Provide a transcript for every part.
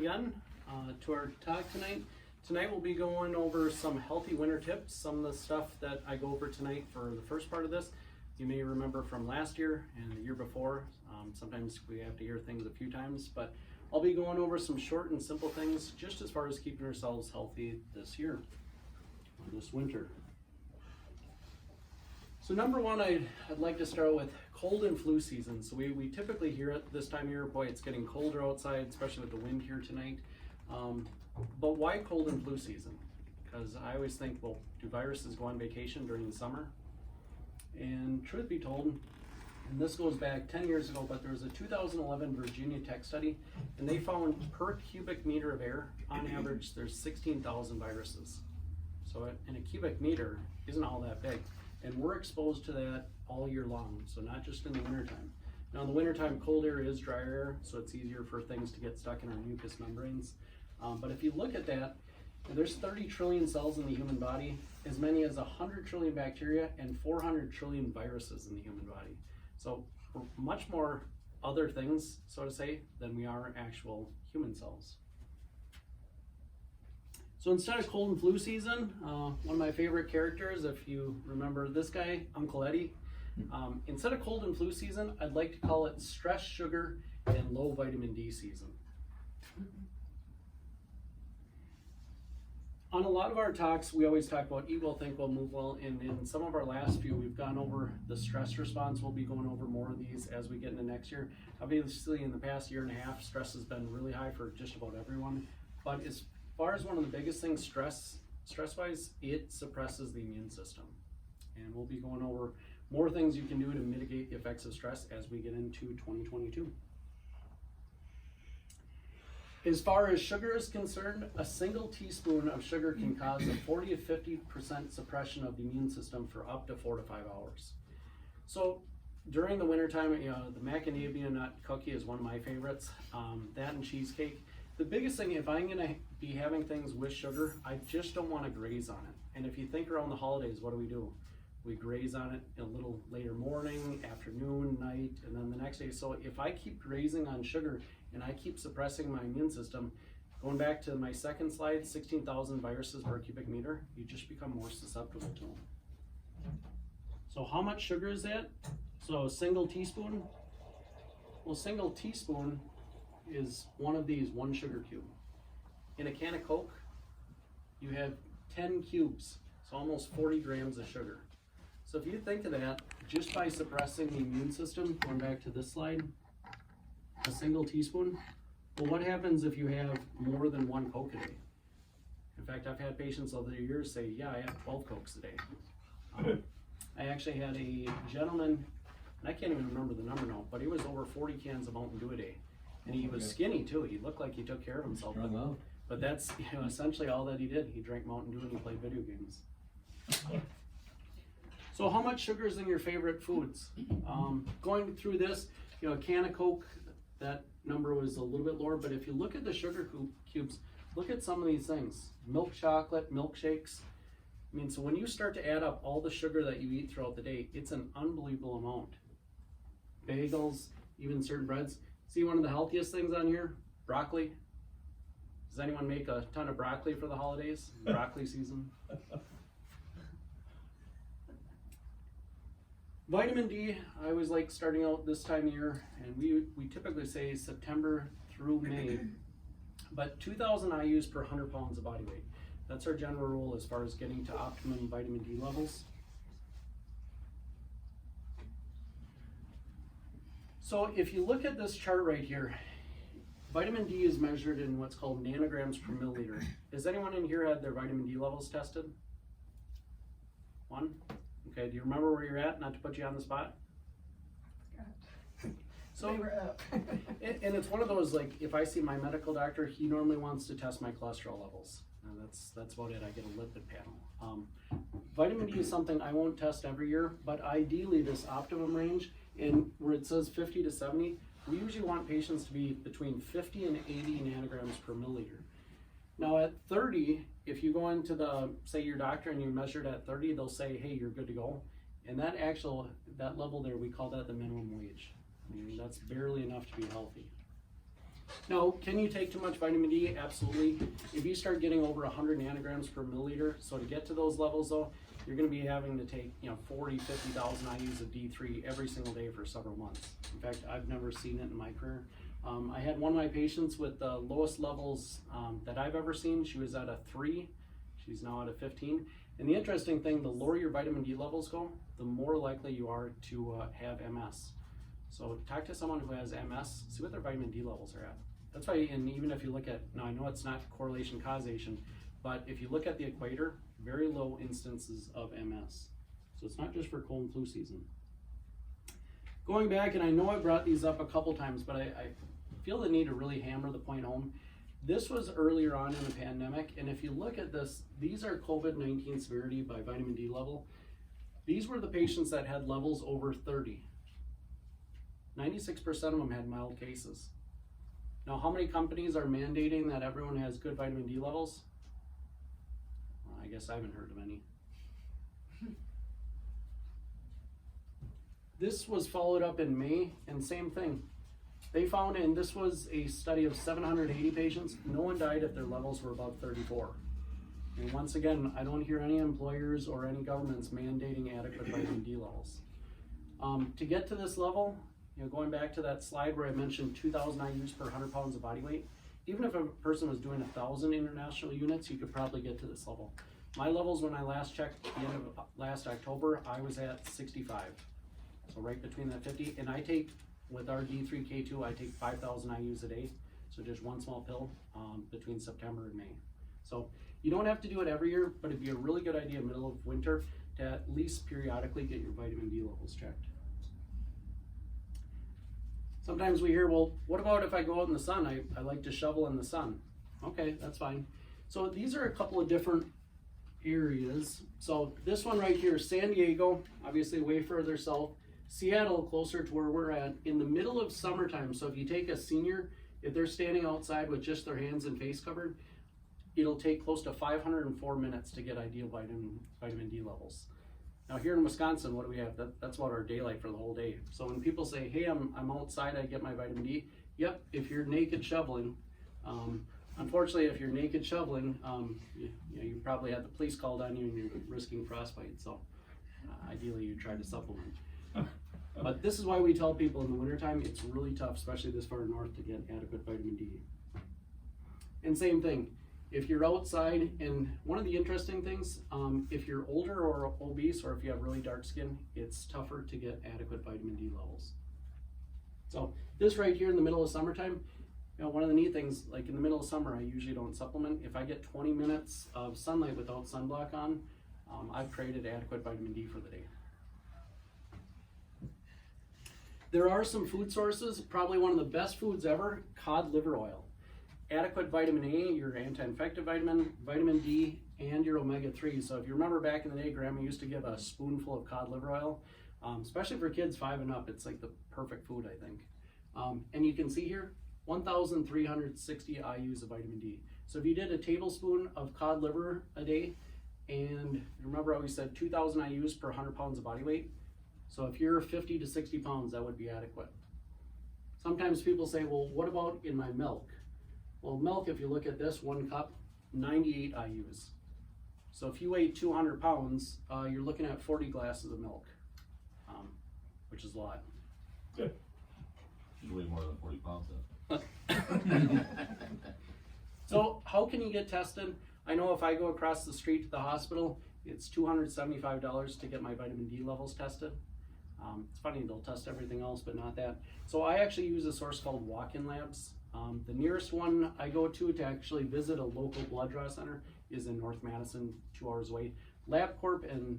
Again, to our talk tonight. Tonight we'll be going over some healthy winter tips. Some of the stuff that I go over tonight for the first part of this, you may remember from last year and the year before. Sometimes we have to hear things a few times, but I'll be going over some short and simple things just as far as keeping ourselves healthy this year, or this winter. So number one, I'd like to start with cold and flu season. So we typically hear it this time of year, boy, it's getting colder outside, especially with the wind here tonight. But why cold and flu season? Because I always think, well, do viruses go on vacation during the summer? And truth be told, and this goes back 10 years ago, but there was a 2011 Virginia Tech study, and they found per cubic meter of air, on average, there's 16,000 viruses. So in a cubic meter isn't all that big. And we're exposed to that all year long, so not just in the wintertime. Now in the wintertime, cold air is drier air, so it's easier for things to get stuck in our mucous membranes. But if you look at that, there's 30 trillion cells in the human body, as many as 100 trillion bacteria and 400 trillion viruses in the human body. So we're much more other things, so to say, than we are actual human cells. So instead of cold and flu season, one of my favorite characters, if you remember this guy, Uncle Eddie, instead of cold and flu season, I'd like to call it stress, sugar, and low vitamin D season. On a lot of our talks, we always talk about eat well, think well, move well, and in some of our last few, we've gone over the stress response. We'll be going over more of these as we get into next year. Obviously, in the past year and a half, stress has been really high for just about everyone. But as far as one of the biggest things, stress-wise, it suppresses the immune system. And we'll be going over more things you can do to mitigate the effects of stress as we get into 2022. As far as sugar is concerned, a single teaspoon of sugar can cause a 40 to 50% suppression of the immune system for up to 4 to 5 hours. So during the wintertime, the macadamia nut cookie is one of my favorites, that and cheesecake. The biggest thing, if I'm gonna be having things with sugar, I just don't wanna graze on it. And if you think around the holidays, what do? We graze on it a little later morning, afternoon, night, and then the next day. So if I keep grazing on sugar and I keep suppressing my immune system, going back to my second slide, 16,000 viruses per cubic meter, you just become more susceptible to them. So how much sugar is that? So a single teaspoon? Well, a single teaspoon is one of these, 1 sugar cube. In a can of Coke, you have 10 cubes, so almost 40 grams of sugar. So if you think of that, just by suppressing the immune system, going back to this slide, a single teaspoon, well, what happens if you have more than 1 Coke a day? In fact, I've had patients over the years say, yeah, I have 12 Cokes a day. I actually had a gentleman, and I can't even remember the number now, but he was over 40 cans of Mountain Dew a day. And he was skinny too. He looked like he took care of himself. But that's essentially all that he did. He drank Mountain Dew and he played video games. So how much sugar is in your favorite foods? Going through this, a can of Coke, that number was a little bit lower, but if you look at the sugar cubes, look at some of these things. Milk chocolate, milkshakes. I mean, so when you start to add up all the sugar that you eat throughout the day, it's an unbelievable amount. Bagels, even certain breads. See one of the healthiest things on here? Broccoli. Does anyone make a ton of broccoli for the holidays? Broccoli season. Vitamin D, I always like starting out this time of year, and we typically say September through May, but 2,000 IUs per 100 pounds of body weight. That's our general rule as far as getting to optimum vitamin D levels. So if you look at this chart right here, vitamin D is measured in what's called nanograms per milliliter. Has anyone in here had their vitamin D levels tested? One? Okay, do you remember where you're at? Not to put you on the spot. So, we were up. and it's one of those, like, if I see my medical doctor, he normally wants to test my cholesterol levels. And that's about it. I get a lipid panel. Vitamin D is something I won't test every year, but ideally this optimum range, and where it says 50 to 70, we usually want patients to be between 50 and 80 nanograms per milliliter. Now at 30, if you go into say your doctor and you measured at 30, they'll say, hey, you're good to go. And that level there, we call that the minimum wage. I mean, that's barely enough to be healthy. Now, can you take too much vitamin D? Absolutely. If you start getting over 100 nanograms per milliliter, so to get to those levels though, you're going to be having to take 40, 50,000 IUs of D3 every single day for several months. In fact, I've never seen it in my career. I had one of my patients with the lowest levels that I've ever seen. She was at a 3. She's now at a 15. And the interesting thing, the lower your vitamin D levels go, the more likely you are to have MS. So talk to someone who has MS, see what their vitamin D levels are at. That's why, and even if you look at, now I know it's not correlation causation, but if you look at the equator, very low instances of MS. So it's not just for cold and flu season. Going back, and I know I brought these up a couple times, but I feel the need to really hammer the point home. This was earlier on in the pandemic, and if you look at this, these are COVID-19 severity by vitamin D level. These were the patients that had levels over 30. 96% of them had mild cases. Now, how many companies are mandating that everyone has good vitamin D levels? Well, I guess I haven't heard of any. This was followed up in May, and same thing. They found, and this was a study of 780 patients, no one died if their levels were above 34. And once again, I don't hear any employers or any governments mandating adequate vitamin D levels. To get to this level, going back to that slide where I mentioned 2,000 IUs per 100 pounds of body weight, even if a person was doing 1,000 international units, you could probably get to this level. My levels when I last checked at the end of last October, I was at 65. So right between that 50, and I take, with our D3K2, I take 5,000 IUs a day. So just one small pill between September and May. So you don't have to do it every year, but it'd be a really good idea middle of winter to at least periodically get your vitamin D levels checked. Sometimes we hear, well, what about if I go out in the sun? I like to shovel in the sun. Okay, that's fine. So these are a couple of different areas. So this one right here, San Diego, obviously way further south. Seattle, closer to where we're at, in the middle of summertime. So if you take a senior, if they're standing outside with just their hands and face covered, it'll take close to 504 minutes to get ideal vitamin D levels. Now here in Wisconsin, what do we have? That's about our daylight for the whole day. So when people say, hey, I'm outside, I get my vitamin D. Yep, if you're naked shoveling. Unfortunately, if you're naked shoveling, you probably had the police called on you and you're risking frostbite. So ideally you try to supplement. But this is why we tell people in the wintertime, it's really tough, especially this far north, to get adequate vitamin D. And same thing, if you're outside, and one of the interesting things, if you're older or obese, or if you have really dark skin, it's tougher to get adequate vitamin D levels. So this right here in the middle of summertime, one of the neat things, like in the middle of summer, I usually don't supplement. If I get 20 minutes of sunlight without sunblock on, I've created adequate vitamin D for the day. There are some food sources, probably one of the best foods ever, cod liver oil. Adequate vitamin A, your anti-infective vitamin, vitamin D, and your omega-3. So if you remember back in the day, Grandma used to give a spoonful of cod liver oil, especially for kids 5 and up. It's like the perfect food, I think. And you can see here, 1,360 IUs of vitamin D. So if you did a tablespoon of cod liver a day, and remember how we said 2,000 IUs per 100 pounds of body weight? So if you're 50 to 60 pounds, that would be adequate. Sometimes people say, well, what about in my milk? Well, milk, if you look at this, 1 cup, 98 IUs. So if you weigh 200 pounds, you're looking at 40 glasses of milk, which is a lot. Good. You weigh more than 40 pounds then. So how can you get tested? I know if I go across the street to the hospital, it's $275 to get my vitamin D levels tested. It's funny, they'll test everything else, but not that. So I actually use a source called Walk-In Labs. The nearest one I go to actually visit a local blood draw center is in North Madison, 2 hours away. LabCorp and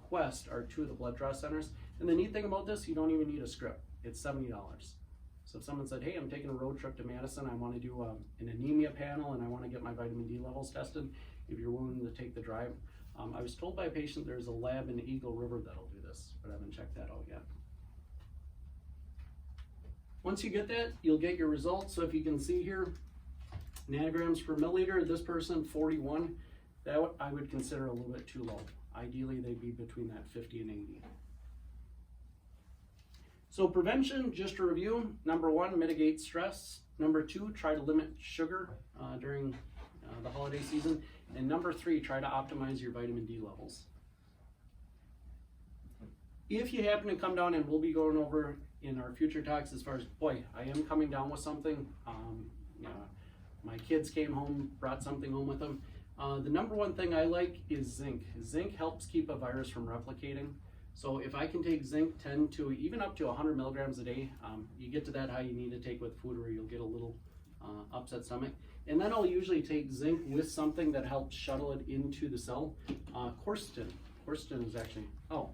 Quest are 2 of the blood draw centers. And the neat thing about this, you don't even need a script. It's $70. So if someone said, hey, I'm taking a road trip to Madison, I want to do an anemia panel and I want to get my vitamin D levels tested, if you're willing to take the drive. I was told by a patient there's a lab in Eagle River that'll do this, but I haven't checked that out yet. Once you get that, you'll get your results. So if you can see here, nanograms per milliliter, this person 41, that I would consider a little bit too low. Ideally, they'd be between that 50 and 80. So prevention, just to review, number 1, mitigate stress. Number 2, try to limit sugar during the holiday season. And number 3, try to optimize your vitamin D levels. If you happen to come down, and we'll be going over in our future talks as far as, boy, I am coming down with something. My kids came home, brought something home with them. The number one thing I like is zinc. Zinc helps keep a virus from replicating. So if I can take zinc 10 to even up to 100 milligrams a day, you get to that high you need to take with food or you'll get a little upset stomach. And then I'll usually take zinc with something that helps shuttle it into the cell. Quercetin. Quercetin is actually, so.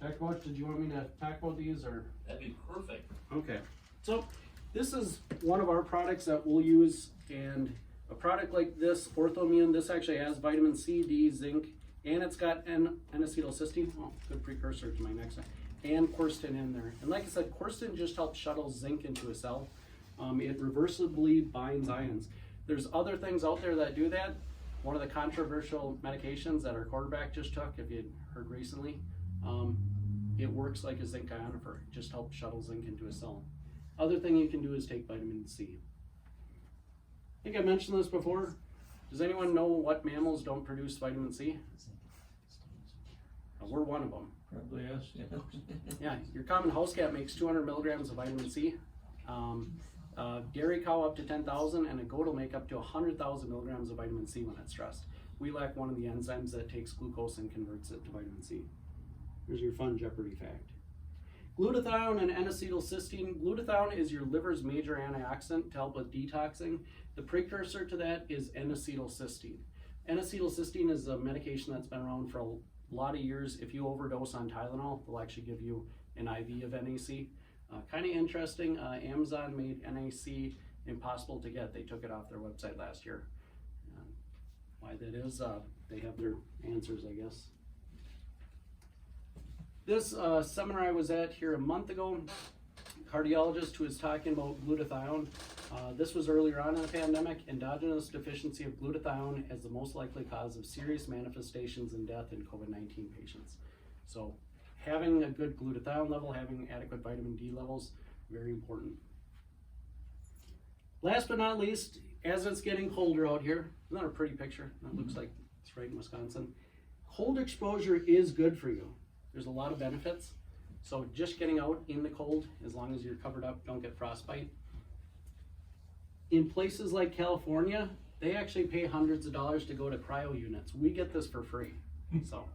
Dr. Welch, did you want me to talk about these or? That'd be perfect. Okay, so this is one of our products that we'll use, and a product like this, Orthoimmune, this actually has vitamin C, D, zinc, and it's got N-acetylcysteine, good precursor to my next one, and quercetin in there. And like I said, quercetin just helps shuttle zinc into a cell. It reversibly binds ions. There's other things out there that do that. One of the controversial medications that our quarterback just took, if you had heard recently, it works like a zinc ionophore. It just helps shuttle zinc into a cell. Other thing you can do is take vitamin C. I think I mentioned this before. Does anyone know what mammals don't produce vitamin C? We're one of them. Probably us, yeah. Yeah, your common house cat makes 200 milligrams of vitamin C. Dairy cow up to 10,000, and a goat will make up to 100,000 milligrams of vitamin C when it's stressed. We lack one of the enzymes that takes glucose and converts it to vitamin C. Here's your fun Jeopardy fact. Glutathione and N-acetylcysteine. Glutathione is your liver's major antioxidant to help with detoxing. The precursor to that is N-acetylcysteine. N-acetylcysteine is a medication that's been around for a lot of years. If you overdose on Tylenol, they'll actually give you an IV of NAC. Kind of interesting, Amazon made NAC impossible to get. They took it off their website last year. Why that is, they have their answers, I guess. This seminar I was at here a month ago, cardiologist who was talking about glutathione. This was earlier on in the pandemic. Endogenous deficiency of glutathione as the most likely cause of serious manifestations and death in COVID-19 patients. So having a good glutathione level, having adequate vitamin D levels, very important. Last but not least, as it's getting colder out here, isn't that a pretty picture? That looks like it's right in Wisconsin. Cold exposure is good for you. There's a lot of benefits. So just getting out in the cold, as long as you're covered up, don't get frostbite. In places like California, they actually pay hundreds of dollars to go to cryo units. We get this for free. So